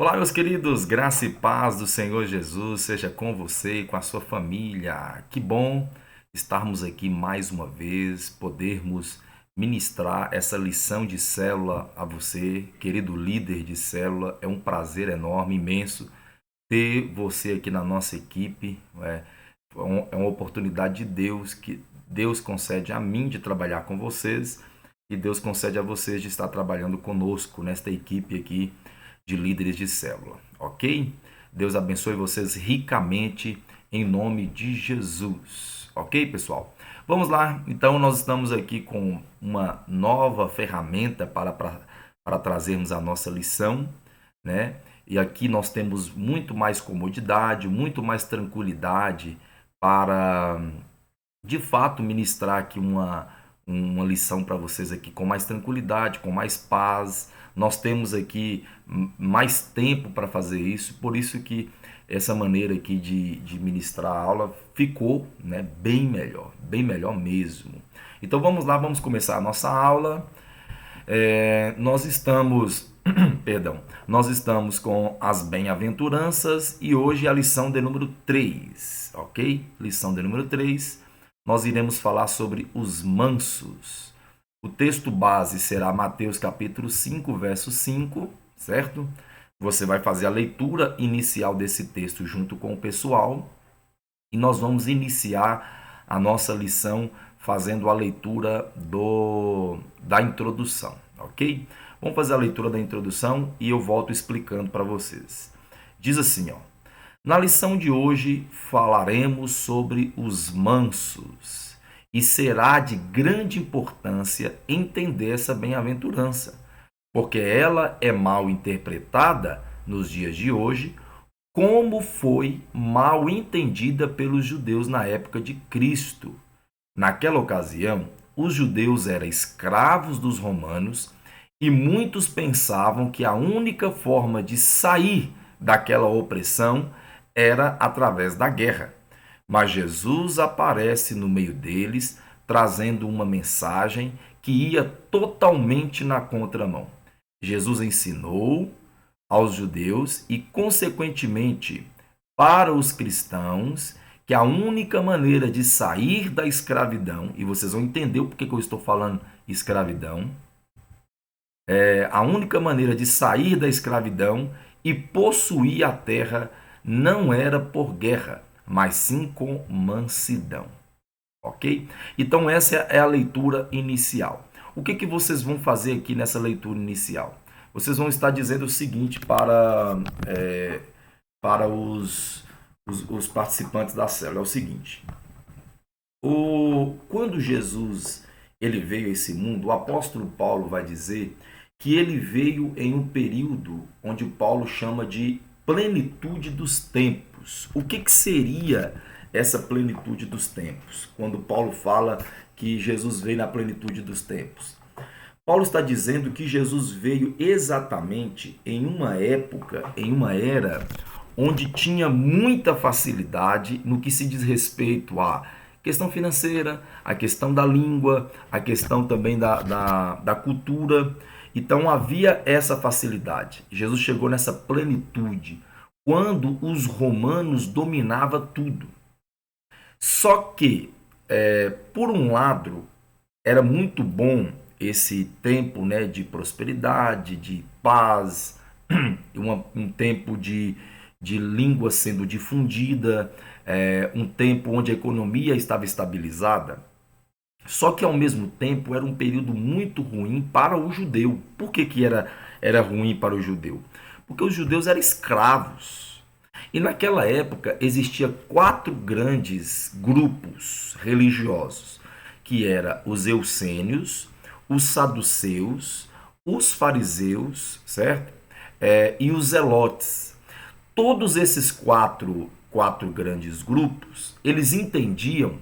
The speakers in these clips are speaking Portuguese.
Olá, meus queridos, graça e paz do Senhor Jesus seja com você e com a sua família. Que bom estarmos aqui mais uma vez, podermos ministrar essa lição de célula a você, querido líder de célula. É um prazer enorme, imenso ter você aqui na nossa equipe. É uma oportunidade de Deus que Deus concede a mim de trabalhar com vocês e Deus concede a vocês de estar trabalhando conosco nesta equipe aqui de líderes de célula, ok? Deus abençoe vocês ricamente em nome de Jesus, ok, pessoal? Vamos lá, então nós estamos aqui com uma nova ferramenta para trazermos a nossa lição, né? E aqui nós temos muito mais comodidade, muito mais tranquilidade para, de fato, ministrar aqui uma lição para vocês aqui com mais tranquilidade, com mais paz. Nós temos aqui mais tempo para fazer isso, por isso que essa maneira aqui de ministrar a aula ficou, né, bem melhor mesmo. Então vamos lá, vamos começar a nossa aula. Nós estamos, perdão, nós estamos com as bem-aventuranças e hoje é a lição de número 3, ok? Lição de número 3, nós iremos falar sobre os mansos. O texto base será Mateus capítulo 5, verso 5, certo? Você vai fazer a leitura inicial desse texto junto com o pessoal e nós vamos iniciar a nossa lição fazendo a leitura da introdução, ok? Vamos fazer a leitura da introdução e eu volto explicando para vocês. Diz assim, ó. Na lição de hoje falaremos sobre os mansos e será de grande importância entender essa bem-aventurança, porque ela é mal interpretada nos dias de hoje, como foi mal entendida pelos judeus na época de Cristo. Naquela ocasião, os judeus eram escravos dos romanos e muitos pensavam que a única forma de sair daquela opressão era através da guerra. Mas Jesus aparece no meio deles, trazendo uma mensagem que ia totalmente na contramão. Jesus ensinou aos judeus e, consequentemente, para os cristãos, que a única maneira de sair da escravidão, e vocês vão entender o porquê que eu estou falando escravidão, a única maneira de sair da escravidão e possuir a terra não era por guerra, mas sim com mansidão, ok? Então essa é a leitura inicial. O que vocês vão fazer aqui nessa leitura inicial? Vocês vão estar dizendo o seguinte para os participantes da célula, é o seguinte. Quando Jesus ele veio a esse mundo, o apóstolo Paulo vai dizer que ele veio em um período onde Paulo chama de plenitude dos tempos. O que seria essa plenitude dos tempos? Quando Paulo fala que Jesus veio na plenitude dos tempos. Paulo está dizendo que Jesus veio exatamente em uma época, em uma era, onde tinha muita facilidade no que se diz respeito à questão financeira, a questão da língua, a questão também da cultura. Então havia essa facilidade. Jesus chegou nessa plenitude quando os romanos dominavam tudo. Só que, por um lado, era muito bom esse tempo, né, de prosperidade, de paz, um tempo de língua sendo difundida, um tempo onde a economia estava estabilizada. Só que, ao mesmo tempo, era um período muito ruim para o judeu. Por que era ruim para o judeu? Porque os judeus eram escravos. E naquela época existia 4 grandes grupos religiosos, que eram os essênios, os saduceus, os fariseus, certo? E os zelotes. Todos esses quatro grandes grupos, eles entendiam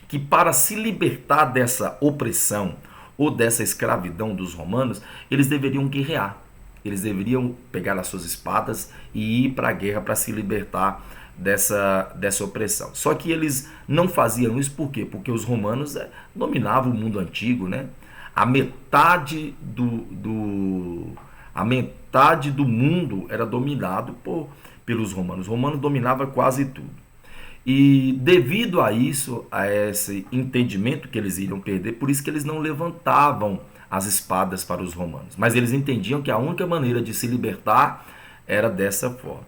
que para se libertar dessa opressão ou dessa escravidão dos romanos, eles deveriam guerrear. Eles deveriam pegar as suas espadas e ir para a guerra para se libertar dessa opressão. Só que eles não faziam isso por quê? Porque os romanos dominavam o mundo antigo, né? A A metade do mundo era dominado pelos romanos. O romano dominava quase tudo. E devido a isso, a esse entendimento que eles iriam perder, por isso que eles não levantavam as espadas para os romanos. Mas eles entendiam que a única maneira de se libertar era dessa forma.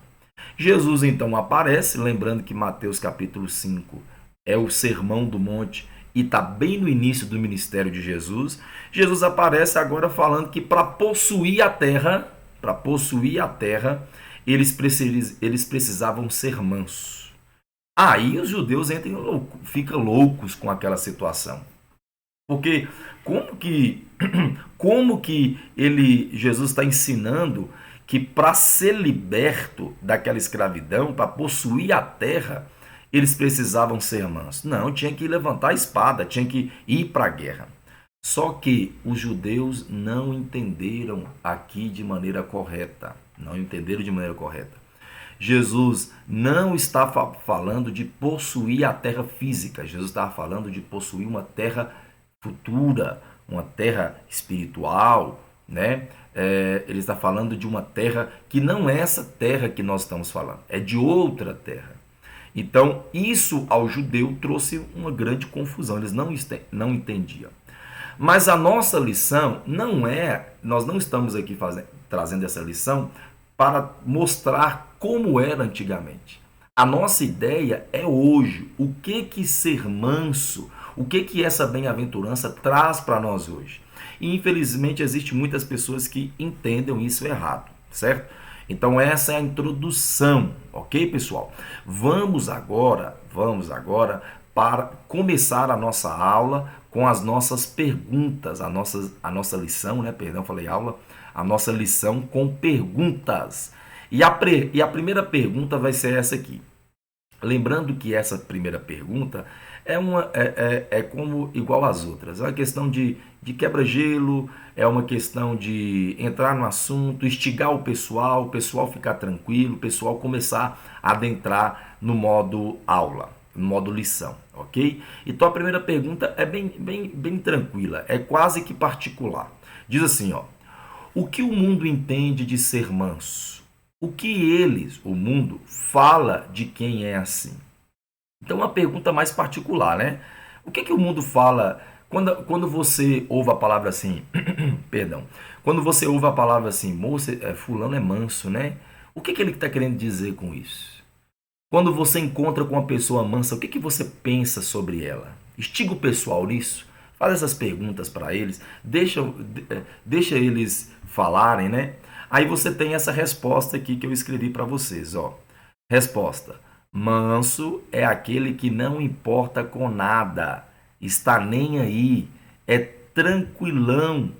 Jesus então aparece, lembrando que Mateus capítulo 5 é o Sermão do Monte e está bem no início do ministério de Jesus. Jesus aparece agora falando que para possuir a terra, eles precisavam ser mansos. Aí os judeus ficam loucos com aquela situação. Porque como que Jesus está ensinando que para ser liberto daquela escravidão, para possuir a terra, eles precisavam ser mansos? Não, tinha que levantar a espada, tinha que ir para a guerra. Só que os judeus não entenderam aqui de maneira correta. Não entenderam de maneira correta. Jesus não está falando de possuir a terra física. Jesus estava falando de possuir uma terra futura, uma terra espiritual, né? Ele está falando de uma terra que não é essa terra que nós estamos falando, é de outra terra. Então, isso ao judeu trouxe uma grande confusão, eles não entendiam. Mas a nossa lição nós não estamos aqui trazendo essa lição para mostrar como era antigamente. A nossa ideia é hoje, o que ser manso, o que essa bem-aventurança traz para nós hoje. E infelizmente existem muitas pessoas que entendem isso errado, certo? Então essa é a introdução, ok, pessoal? Vamos agora para começar a nossa aula com as nossas perguntas, a nossa lição, né? Perdão, falei aula, a nossa lição com perguntas. E a primeira pergunta vai ser essa aqui. Lembrando que essa primeira pergunta é como igual às outras. É uma questão de quebra-gelo, é uma questão de entrar no assunto, instigar o pessoal ficar tranquilo, o pessoal começar a adentrar no modo aula, no modo lição, ok? Então a primeira pergunta é bem tranquila, é quase que particular. Diz assim, ó: o que o mundo entende de ser manso? O que o mundo, fala de quem é assim? Então, uma pergunta mais particular, né? O que o mundo fala quando você ouve a palavra assim, perdão, quando você ouve a palavra assim, moça, fulano é manso, né? O que ele está querendo dizer com isso? Quando você encontra com uma pessoa mansa, o que você pensa sobre ela? Instiga o pessoal nisso, faz essas perguntas para eles, deixa eles falarem, né? Aí você tem essa resposta aqui que eu escrevi para vocês, ó. Resposta: manso é aquele que não importa com nada, está nem aí, é tranquilão,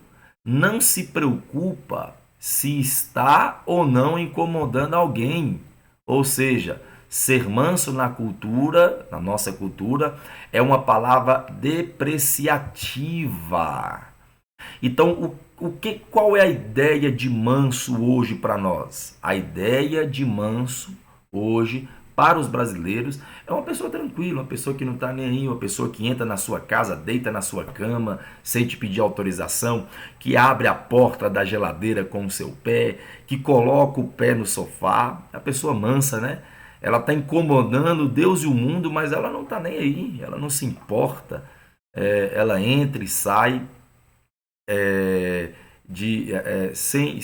não se preocupa se está ou não incomodando alguém. Ou seja, ser manso na nossa cultura, é uma palavra depreciativa. Então, qual é a ideia de manso hoje para nós? A ideia de manso hoje para os brasileiros é uma pessoa tranquila, uma pessoa que não está nem aí, uma pessoa que entra na sua casa, deita na sua cama sem te pedir autorização, que abre a porta da geladeira com o seu pé, que coloca o pé no sofá. A pessoa mansa, né? Ela está incomodando Deus e o mundo, mas ela não está nem aí, ela não se importa. Ela entra e sai sem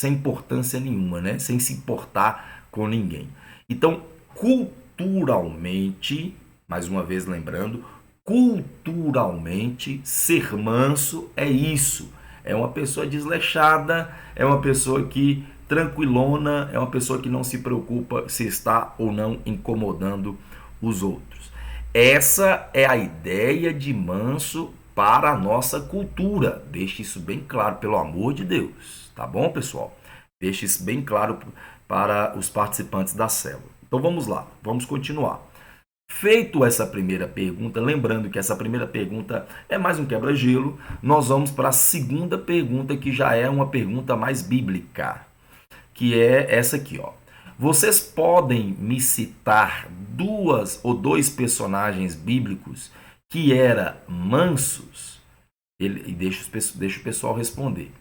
importância nenhuma, né? Sem se importar com ninguém. Então, culturalmente, mais uma vez lembrando, culturalmente, ser manso é isso. É uma pessoa desleixada, é uma pessoa que tranquilona, é uma pessoa que não se preocupa se está ou não incomodando os outros. Essa é a ideia de manso para a nossa cultura. Deixe isso bem claro, pelo amor de Deus. Tá bom, pessoal? Deixe isso bem claro para os participantes da célula. Então vamos lá, vamos continuar. Feito essa primeira pergunta, lembrando que essa primeira pergunta é mais um quebra-gelo, nós vamos para a segunda pergunta, que já é uma pergunta mais bíblica, que é essa aqui, ó. Vocês podem me citar duas ou dois personagens bíblicos que eram mansos? E deixa o pessoal responder.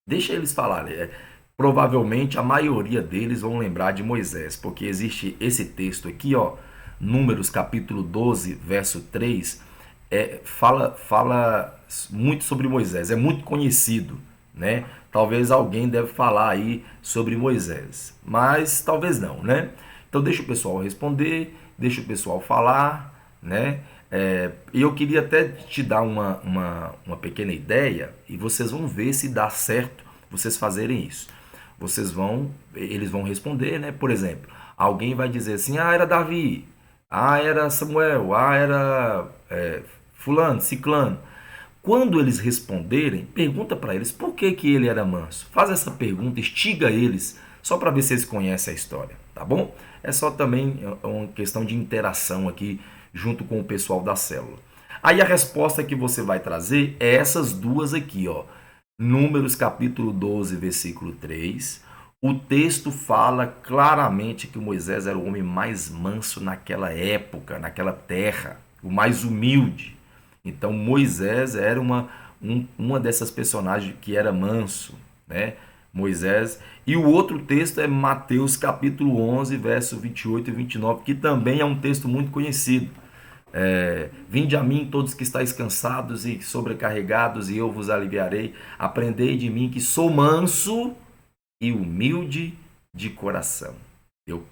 Deixa eles falarem. Provavelmente a maioria deles vão lembrar de Moisés, porque existe esse texto aqui, ó, Números capítulo 12, verso 3, fala muito sobre Moisés, é muito conhecido, né? Talvez alguém deve falar aí sobre Moisés, mas talvez não, né? Então deixa o pessoal responder, deixa o pessoal falar, né? E eu queria até te dar uma pequena ideia e vocês vão ver se dá certo vocês fazerem isso. Eles vão responder, né? Por exemplo, alguém vai dizer assim: ah, era Davi, ah, era Samuel, ah, era fulano, ciclano. Quando eles responderem, pergunta para eles por que que ele era manso. Faz essa pergunta, instiga eles, só para ver se eles conhecem a história, tá bom? É só também uma questão de interação aqui junto com o pessoal da célula. Aí a resposta que você vai trazer é essas duas aqui, ó. Números capítulo 12, versículo 3. O texto fala claramente que Moisés era o homem mais manso naquela época, naquela terra, o mais humilde. Então Moisés era uma dessas personagens que era manso, né? Moisés. E o outro texto é Mateus capítulo 11, verso 28 e 29, que também é um texto muito conhecido. Vinde a mim todos que estáis cansados e sobrecarregados, e eu vos aliviarei. Aprendei de mim que sou manso e humilde de coração.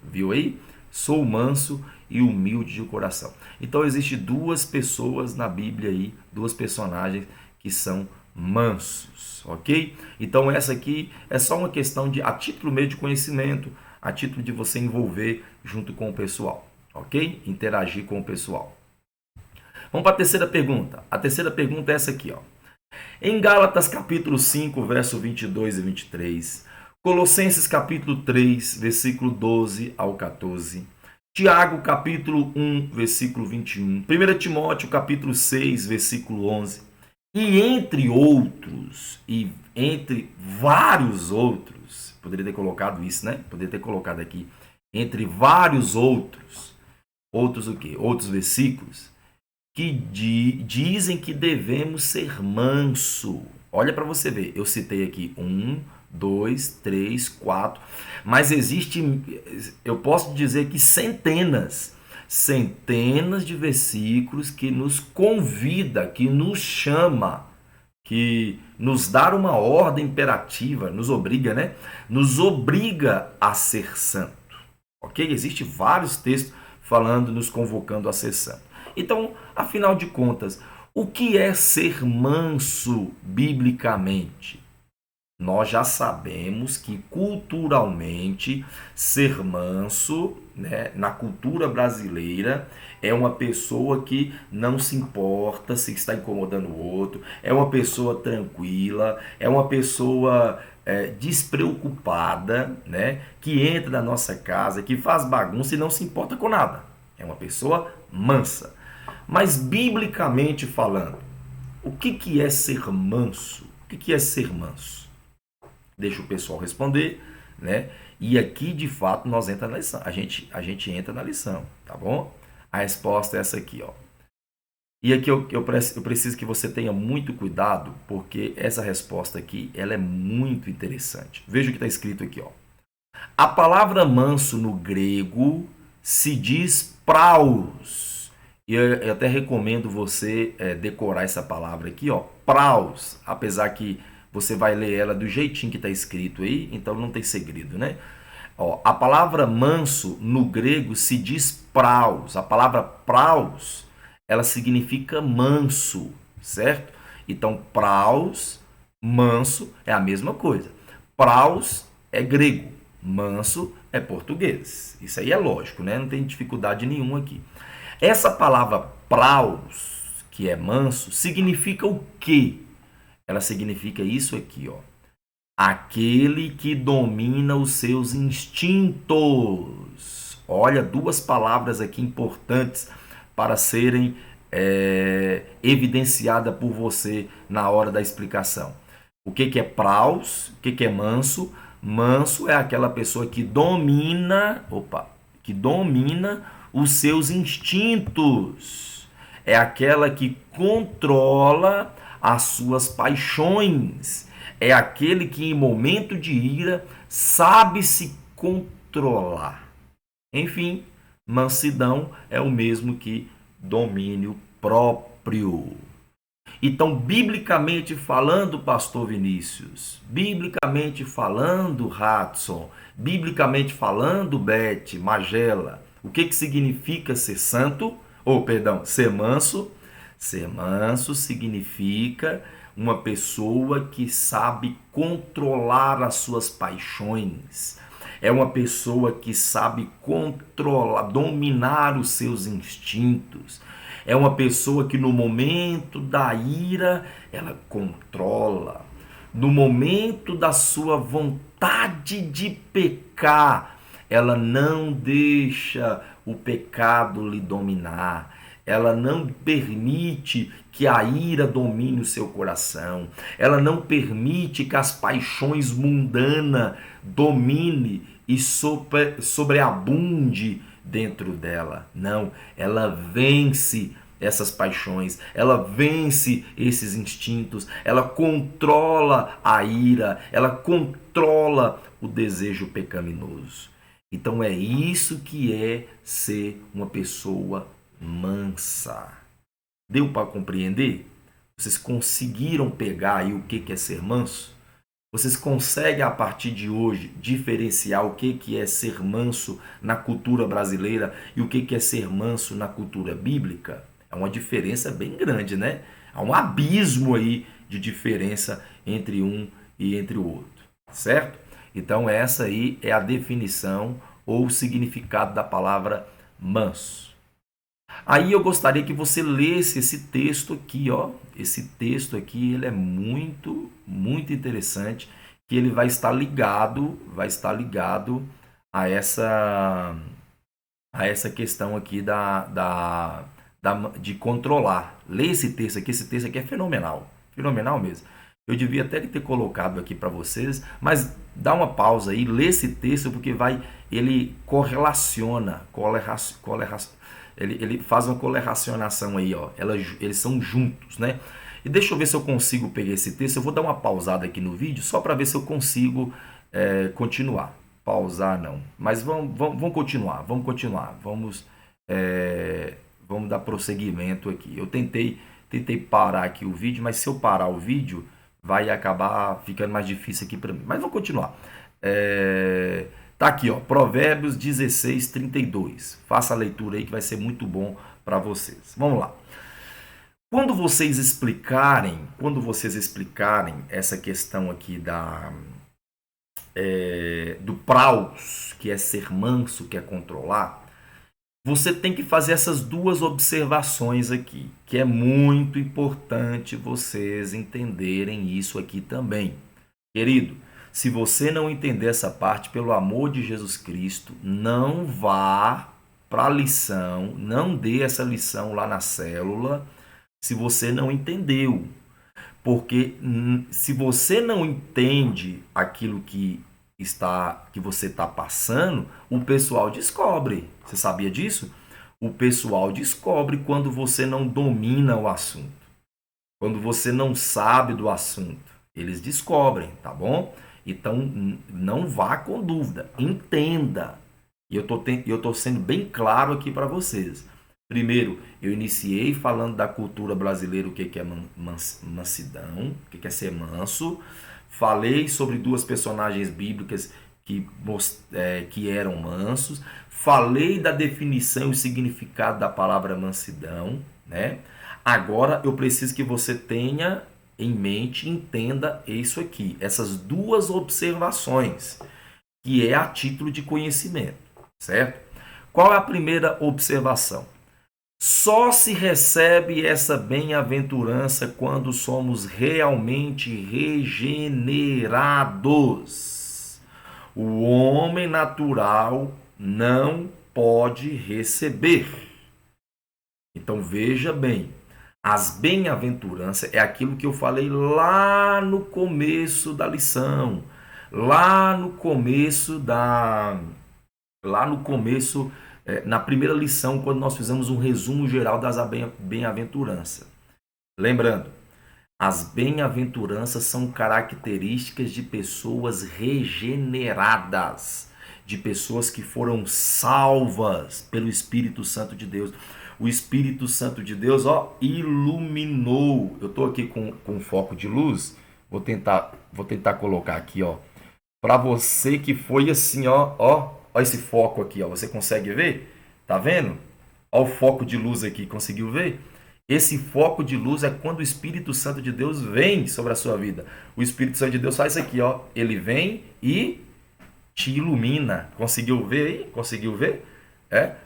Viu aí? Sou manso e humilde de coração. Então existe duas pessoas na Bíblia aí, duas personagens que são mansos, ok? Então essa aqui é só uma questão de, a título meio de conhecimento, a título de você envolver junto com o pessoal, ok? Interagir com o pessoal. Vamos para a terceira pergunta. A terceira pergunta é essa aqui, ó. Em Gálatas capítulo 5, verso 22 e 23, Colossenses capítulo 3, versículo 12 ao 14, Tiago capítulo 1, versículo 21, 1 Timóteo capítulo 6, versículo 11, e entre vários outros, poderia ter colocado isso, né? Poderia ter colocado aqui, entre vários outros o quê? Outros versículos, que dizem que devemos ser manso. Olha para você ver, eu citei aqui 1, 2, 3, 4, mas existe, eu posso dizer que centenas de versículos que nos convida, que nos chama, que nos dá uma ordem imperativa, nos obriga, né? Nos obriga a ser santo. Ok? Existem vários textos falando, nos convocando a ser santo. Então, afinal de contas, o que é ser manso biblicamente? Nós já sabemos que culturalmente ser manso, né, na cultura brasileira, é uma pessoa que não se importa se está incomodando o outro, é uma pessoa tranquila, é uma pessoa despreocupada, né, que entra na nossa casa, que faz bagunça e não se importa com nada. É uma pessoa mansa. Mas biblicamente falando, o que é ser manso? O que é ser manso? Deixa o pessoal responder, né? E aqui, de fato, nós entramos na lição. A gente entra na lição, tá bom? A resposta é essa aqui, ó. E aqui eu preciso que você tenha muito cuidado, porque essa resposta aqui, ela é muito interessante. Veja o que está escrito aqui, ó. A palavra manso no grego se diz praus. E eu até recomendo você decorar essa palavra aqui, ó. Praus, apesar que você vai ler ela do jeitinho que está escrito aí, então não tem segredo, né? Ó, a palavra manso no grego se diz praus. A palavra praus, ela significa manso, certo? Então, praus, manso é a mesma coisa. Praus é grego, manso é português. Isso aí é lógico, né? Não tem dificuldade nenhuma aqui. Essa palavra praus, que é manso, significa o quê? Ela significa isso aqui, ó. Aquele que domina os seus instintos. Olha, duas palavras aqui importantes para serem evidenciadas por você na hora da explicação. O que é praus? O que é manso? Manso é aquela pessoa que domina, os seus instintos. É aquela que controla as suas paixões. é aquele que em momento de ira sabe se controlar. Enfim, mansidão é o mesmo que domínio próprio. Então, biblicamente falando, pastor Vinícius, biblicamente falando, Hudson, biblicamente falando, Beth, Magela, o que significa ser santo? Ou, perdão, ser manso? Ser manso significa uma pessoa que sabe controlar as suas paixões. É uma pessoa que sabe controlar, dominar os seus instintos. É uma pessoa que no momento da ira, ela controla. No momento da sua vontade de pecar, ela não deixa o pecado lhe dominar. Ela não permite que a ira domine o seu coração. Ela não permite que as paixões mundanas domine e sobreabunde dentro dela. Não, ela vence essas paixões, ela vence esses instintos, ela controla a ira, ela controla o desejo pecaminoso. Então é isso que é ser uma pessoa mansa. Deu para compreender? Vocês conseguiram pegar aí o que é ser manso? Vocês conseguem, a partir de hoje, diferenciar o que é ser manso na cultura brasileira e o que é ser manso na cultura bíblica? É uma diferença bem grande, né? Há um abismo aí de diferença entre um e entre o outro, certo? Então essa aí é a definição ou o significado da palavra manso. Aí eu gostaria que você lesse esse texto aqui, ó. Esse texto aqui, ele é muito, muito interessante, que ele vai estar ligado a essa questão aqui de controlar. Lê esse texto aqui é fenomenal, fenomenal mesmo. Eu devia até ter colocado aqui para vocês, mas dá uma pausa aí, lê esse texto, porque ele ele faz uma correlacionação aí, ó. Eles são juntos, né? E deixa eu ver se eu consigo pegar esse texto. Eu vou dar uma pausada aqui no vídeo, só para ver se eu consigo continuar. Pausar não, mas vamos continuar, vamos dar prosseguimento aqui. Eu tentei parar aqui o vídeo, mas se eu parar o vídeo, vai acabar ficando mais difícil aqui para mim. Mas vou continuar. Tá aqui, ó, Provérbios 16, 32. Faça a leitura aí que vai ser muito bom para vocês. Vamos lá. Quando vocês explicarem essa questão aqui do praus, que é ser manso, que é controlar, você tem que fazer essas duas observações aqui, que é muito importante vocês entenderem isso aqui também. Querido, se você não entender essa parte, pelo amor de Jesus Cristo, não vá para a lição, não dê essa lição lá na célula, se você não entendeu. Porque se você não entende aquilo que você está passando, o pessoal descobre. Você sabia disso? O pessoal descobre quando você não domina o assunto. Quando você não sabe do assunto. Eles descobrem, tá bom? Então, não vá com dúvida, entenda. E eu tô sendo bem claro aqui para vocês. Primeiro, eu iniciei falando da cultura brasileira, o que é mansidão, o que é ser manso. Falei sobre duas personagens bíblicas que eram mansos. Falei da definição e o significado da palavra mansidão, né? Agora, eu preciso que você tenha em mente, entenda isso aqui, essas duas observações, que é a título de conhecimento, certo? Qual é a primeira observação? Só se recebe essa bem-aventurança quando somos realmente regenerados. O homem natural não pode receber. Então veja bem, as bem-aventuranças é aquilo que eu falei lá no começo da lição, na primeira lição, quando nós fizemos um resumo geral das bem-aventuranças. Lembrando, As bem-aventuranças são características de pessoas regeneradas, de pessoas que foram salvas pelo Espírito Santo de Deus. O Espírito Santo de Deus, ó, iluminou. Eu estou aqui com foco de luz. Vou tentar colocar aqui, ó, para você que foi assim, ó esse foco aqui, ó. Você consegue ver? Tá vendo? Ó o foco de luz aqui, conseguiu ver? Esse foco de luz é quando o Espírito Santo de Deus vem sobre a sua vida. O Espírito Santo de Deus faz isso aqui, ó. Ele vem e te ilumina. Conseguiu ver aí? Conseguiu ver?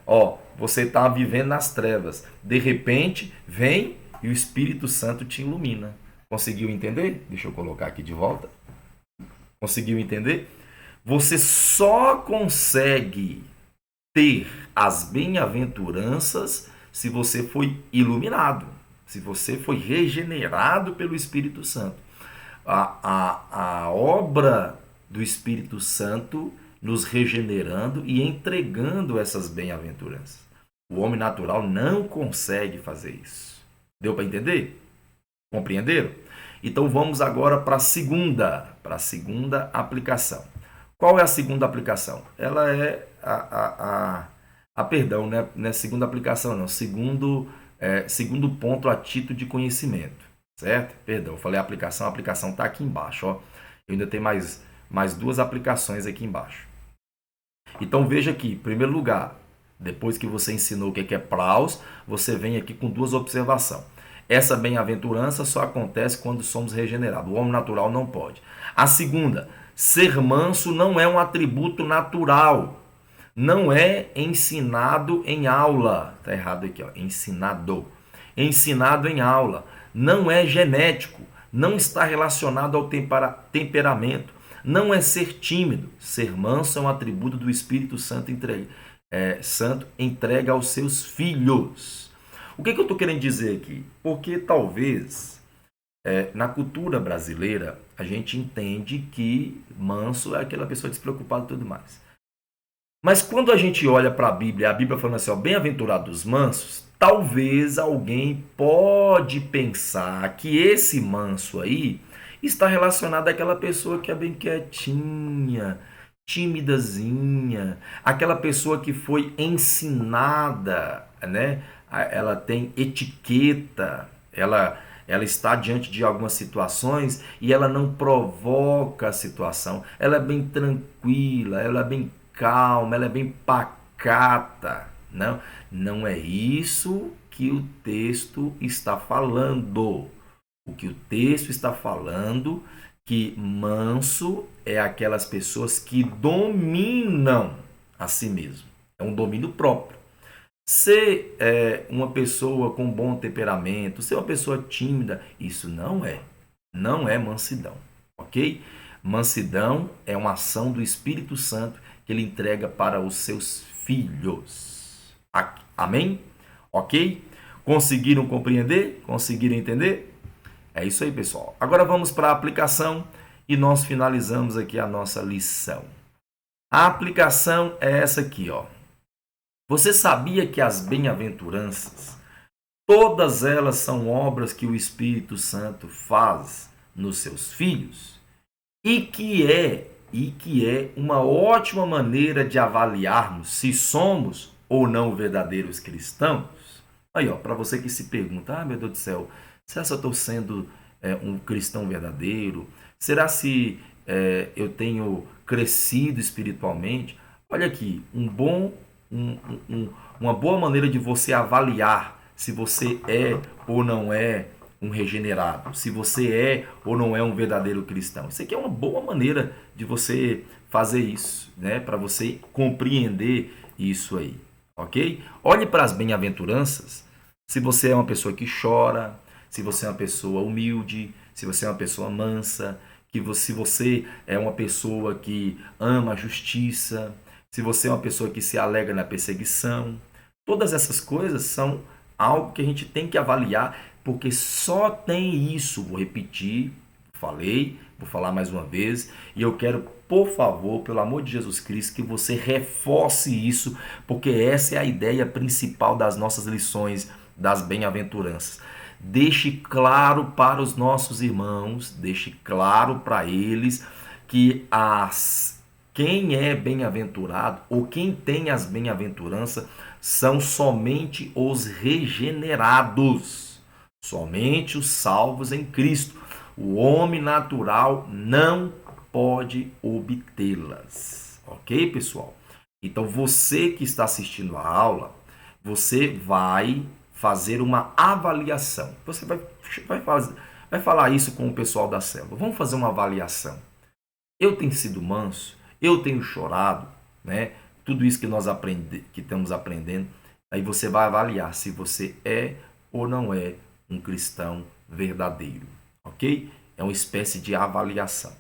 Ó, você está vivendo nas trevas. De repente, vem e o Espírito Santo te ilumina. Conseguiu entender? Deixa eu colocar aqui de volta. Conseguiu entender? Você só consegue ter as bem-aventuranças se você foi iluminado, se você foi regenerado pelo Espírito Santo. A obra do Espírito Santo nos regenerando e entregando essas bem-aventuranças. O homem natural não consegue fazer isso. Deu para entender? Compreenderam? Então vamos agora para a segunda aplicação. Qual é a segunda aplicação? Ela é perdão, né? Não é segunda aplicação, não. Segundo ponto a título de conhecimento, certo? Perdão, eu falei aplicação, a aplicação está aqui embaixo, ó. Eu ainda tenho mais duas aplicações aqui embaixo. Então veja aqui, em primeiro lugar, depois que você ensinou o que é praus, você vem aqui com duas observações. Essa bem-aventurança só acontece quando somos regenerados. O homem natural não pode. A segunda, ser manso não é um atributo natural. Não é ensinado em aula. Está errado aqui, ó. Ensinado. Ensinado em aula. Não é genético. Não está relacionado ao temperamento. Não é ser tímido. Ser manso é um atributo do Espírito Santo entrega aos seus filhos. O que eu estou querendo dizer aqui? Porque talvez na cultura brasileira a gente entende que manso é aquela pessoa despreocupada e tudo mais. Mas quando a gente olha para a Bíblia falando assim, ó, bem-aventurados os mansos, talvez alguém pode pensar que esse manso aí está relacionado àquela pessoa que é bem quietinha, timidazinha, aquela pessoa que foi ensinada, né? Ela tem etiqueta, ela está diante de algumas situações e ela não provoca a situação, ela é bem tranquila, ela é bem calma, ela é bem pacata. Não é isso que o texto está falando. O que o texto está falando que manso é aquelas pessoas que dominam a si mesmo. É um domínio próprio. Ser uma pessoa com bom temperamento, ser uma pessoa tímida, isso não é mansidão, ok? Mansidão é uma ação do Espírito Santo que ele entrega para os seus filhos. Amém? Ok? Conseguiram compreender? Conseguiram entender? É isso aí, pessoal. Agora vamos para a aplicação e nós finalizamos aqui a nossa lição. A aplicação é essa aqui, ó. Você sabia que as bem-aventuranças, todas elas são obras que o Espírito Santo faz nos seus filhos? E que é uma ótima maneira de avaliarmos se somos ou não verdadeiros cristãos? Aí, ó, para você que se pergunta, meu Deus do céu, será que eu estou sendo um cristão verdadeiro? Será se eu tenho crescido espiritualmente? Olha aqui, uma boa maneira de você avaliar se você é ou não é um regenerado, se você é ou não é um verdadeiro cristão. Isso aqui é uma boa maneira de você fazer isso, né? Para você compreender isso aí, ok? Olhe para as bem-aventuranças. Se você é uma pessoa que chora, se você é uma pessoa humilde, se você é uma pessoa mansa, se você é uma pessoa que ama a justiça, se você é uma pessoa que se alegra na perseguição, todas essas coisas são algo que a gente tem que avaliar, porque só tem isso. Vou repetir, vou falar mais uma vez, e eu quero, por favor, pelo amor de Jesus Cristo, que você reforce isso, porque essa é a ideia principal das nossas lições das bem-aventuranças. deixe claro para os nossos irmãos, deixe claro para eles que quem é bem-aventurado ou quem tem as bem-aventuranças são somente os regenerados, somente os salvos em Cristo. O homem natural não pode obtê-las. Ok, pessoal? Então você que está assistindo a aula, você vai fazer uma avaliação. Você vai falar isso com o pessoal da célula. Vamos fazer uma avaliação. Eu tenho sido manso, eu tenho chorado, né? Tudo isso que nós que estamos aprendendo, aí você vai avaliar se você é ou não é um cristão verdadeiro, ok? É uma espécie de avaliação.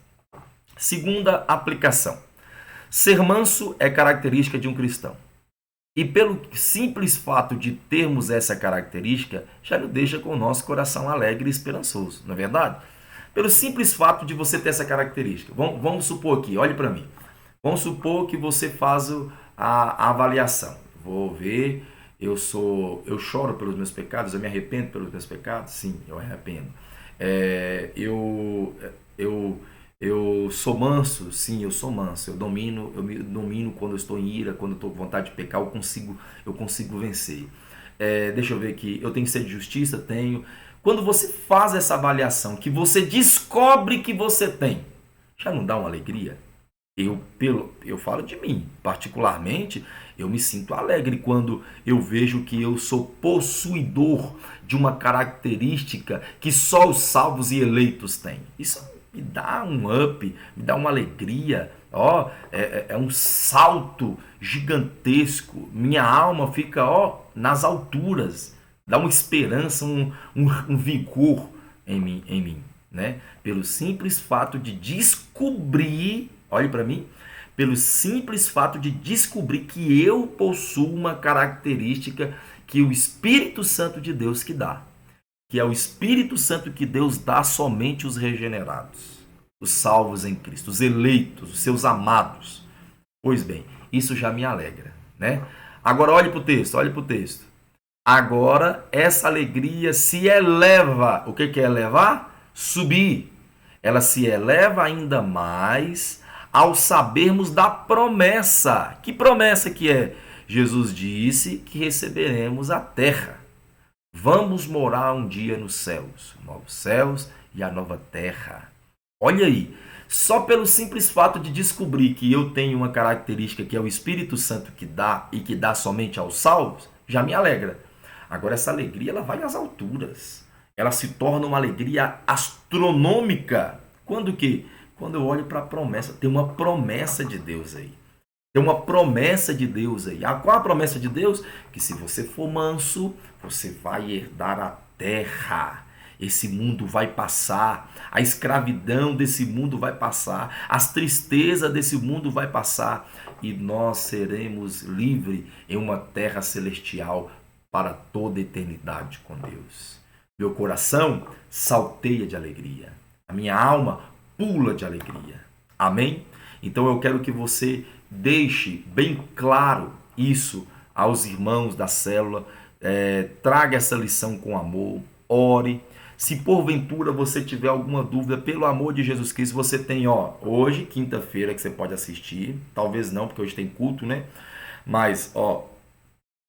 Segunda aplicação. Ser manso é característica de um cristão. E pelo simples fato de termos essa característica, já nos deixa com o nosso coração alegre e esperançoso, não é verdade? Pelo simples fato de você ter essa característica. Vamos supor aqui, olhe para mim. Vamos supor que você faz a avaliação. Vou ver, eu choro pelos meus pecados, eu me arrependo pelos meus pecados? Sim, eu arrependo. Eu sou manso? Sim, eu sou manso. Eu me domino quando eu estou em ira, quando eu estou com vontade de pecar, eu consigo vencer. Deixa eu ver aqui, eu tenho sede de justiça? Tenho. Quando você faz essa avaliação, que você descobre que você tem, já não dá uma alegria? Eu falo de mim, particularmente, eu me sinto alegre quando eu vejo que eu sou possuidor de uma característica que só os salvos e eleitos têm. Isso me dá um up, me dá uma alegria, é um salto gigantesco. Minha alma fica nas alturas, dá uma esperança, um vigor em mim, né? Pelo simples fato de descobrir, olhe para mim, pelo simples fato de descobrir que eu possuo uma característica que o Espírito Santo de Deus que dá. Que é o Espírito Santo que Deus dá somente os regenerados, os salvos em Cristo, os eleitos, os seus amados. Pois bem, isso já me alegra, né? Agora olhe para o texto, Agora essa alegria se eleva. O que é elevar? Subir. Ela se eleva ainda mais ao sabermos da promessa. Que promessa que é? Jesus disse que receberemos a terra. Vamos morar um dia nos céus, novos céus e a nova terra. Olha aí, só pelo simples fato de descobrir que eu tenho uma característica que é o Espírito Santo que dá e que dá somente aos salvos, já me alegra. Agora essa alegria ela vai às alturas. Ela se torna uma alegria astronômica. Quando que? Quando eu olho para a promessa. Tem uma promessa de Deus aí. Tem uma promessa de Deus aí. Qual a promessa de Deus? Que se você for manso, você vai herdar a terra. Esse mundo vai passar. A escravidão desse mundo vai passar. As tristezas desse mundo vai passar. E nós seremos livres em uma terra celestial para toda a eternidade com Deus. Meu coração salteia de alegria. A minha alma pula de alegria. Amém? Então eu quero que você deixe bem claro isso aos irmãos da célula, traga essa lição com amor, ore. Se porventura você tiver alguma dúvida, pelo amor de Jesus Cristo, você tem, hoje, quinta-feira, que você pode assistir, talvez não, porque hoje tem culto, né? Mas,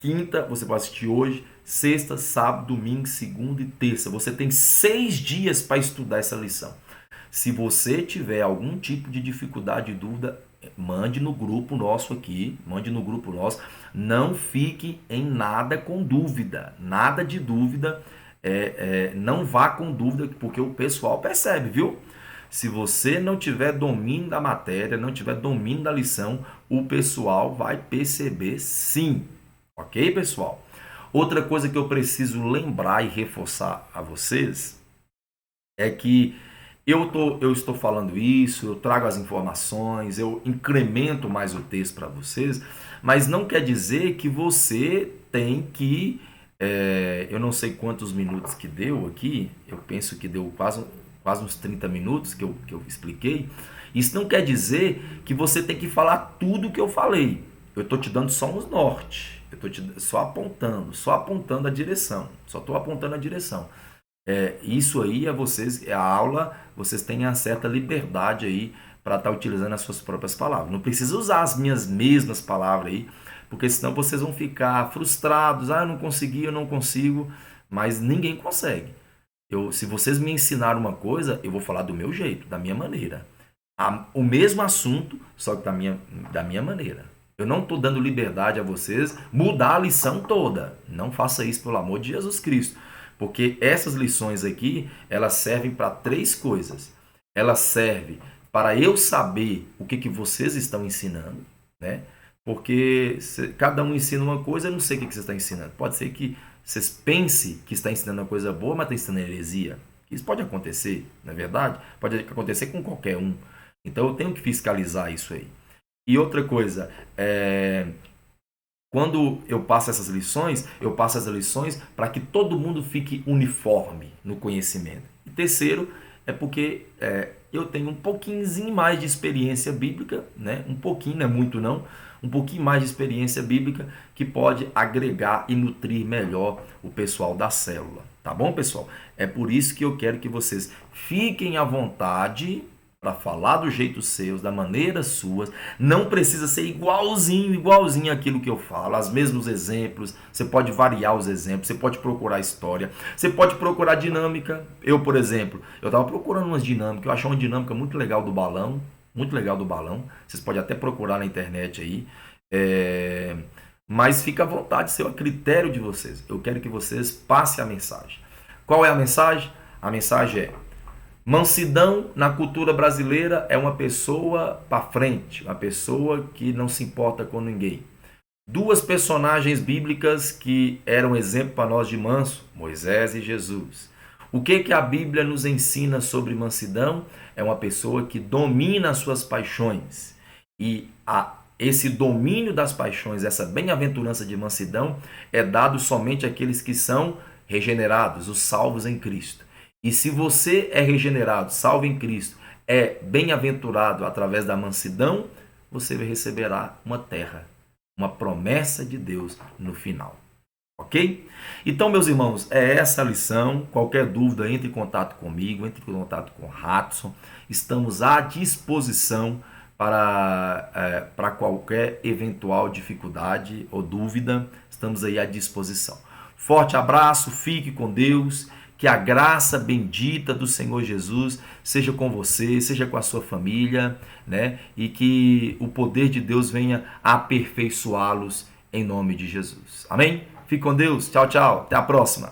quinta, você pode assistir hoje, sexta, sábado, domingo, segunda e terça. Você tem 6 dias para estudar essa lição. Se você tiver algum tipo de dificuldade e dúvida, mande no grupo nosso aqui, não fique em nada com dúvida, nada de dúvida, não vá com dúvida, porque o pessoal percebe, viu? Se você não tiver domínio da matéria, não tiver domínio da lição, o pessoal vai perceber sim, ok, pessoal? Outra coisa que eu preciso lembrar e reforçar a vocês é que eu estou falando isso, eu trago as informações, eu incremento mais o texto para vocês, mas não quer dizer que você tem que, eu não sei quantos minutos que deu aqui, eu penso que deu quase uns 30 minutos que eu expliquei. Isso não quer dizer que você tem que falar tudo o que eu falei. Eu estou te dando só uns norte, eu estou só apontando a direção, só estou apontando a direção. Isso aí é vocês, a aula, vocês têm uma certa liberdade aí para estar utilizando as suas próprias palavras. Não precisa usar as minhas mesmas palavras aí, porque senão vocês vão ficar frustrados. Ah, eu não consegui, eu não consigo, mas ninguém consegue. Se vocês me ensinaram uma coisa, eu vou falar do meu jeito, da minha maneira. O mesmo assunto, só que da minha maneira. Eu não estou dando liberdade a vocês mudar a lição toda. Não faça isso, pelo amor de Jesus Cristo. Porque essas lições aqui, elas servem para três coisas. Elas servem para eu saber o que vocês estão ensinando, né? Porque cada um ensina uma coisa, eu não sei o que você está ensinando. Pode ser que vocês pensem que está ensinando uma coisa boa, mas está ensinando heresia. Isso pode acontecer, não é verdade? Pode acontecer com qualquer um. Então eu tenho que fiscalizar isso aí. E outra coisa, quando eu passo essas lições para que todo mundo fique uniforme no conhecimento. E terceiro, é porque eu tenho um pouquinho mais de experiência bíblica, né? Um pouquinho, não é muito não, um pouquinho mais de experiência bíblica que pode agregar e nutrir melhor o pessoal da célula. Tá bom, pessoal? É por isso que eu quero que vocês fiquem à vontade para falar do jeito seu, da maneira sua. Não precisa ser igualzinho aquilo que eu falo, os mesmos exemplos. Você pode variar os exemplos, você pode procurar história, você pode procurar dinâmica. Eu, por exemplo, eu estava procurando umas dinâmicas, eu achei uma dinâmica muito legal do balão, Vocês podem até procurar na internet aí. Mas fica à vontade, seu a critério de vocês. Eu quero que vocês passem a mensagem. Qual é a mensagem? A mensagem é: mansidão na cultura brasileira é uma pessoa para frente, uma pessoa que não se importa com ninguém. Duas personagens bíblicas que eram exemplo para nós de manso, Moisés e Jesus. O que a Bíblia nos ensina sobre mansidão? É uma pessoa que domina as suas paixões. E esse domínio das paixões, essa bem-aventurança de mansidão, é dado somente àqueles que são regenerados, os salvos em Cristo. E se você é regenerado, salvo em Cristo, é bem-aventurado através da mansidão, você receberá uma terra, uma promessa de Deus no final. Ok? Então, meus irmãos, é essa a lição. Qualquer dúvida, entre em contato comigo, entre em contato com o Radson. Estamos à disposição para qualquer eventual dificuldade ou dúvida. Estamos aí à disposição. Forte abraço, fique com Deus. Que a graça bendita do Senhor Jesus seja com você, seja com a sua família, né? E que o poder de Deus venha aperfeiçoá-los em nome de Jesus. Amém? Fique com Deus. Tchau, tchau. Até a próxima.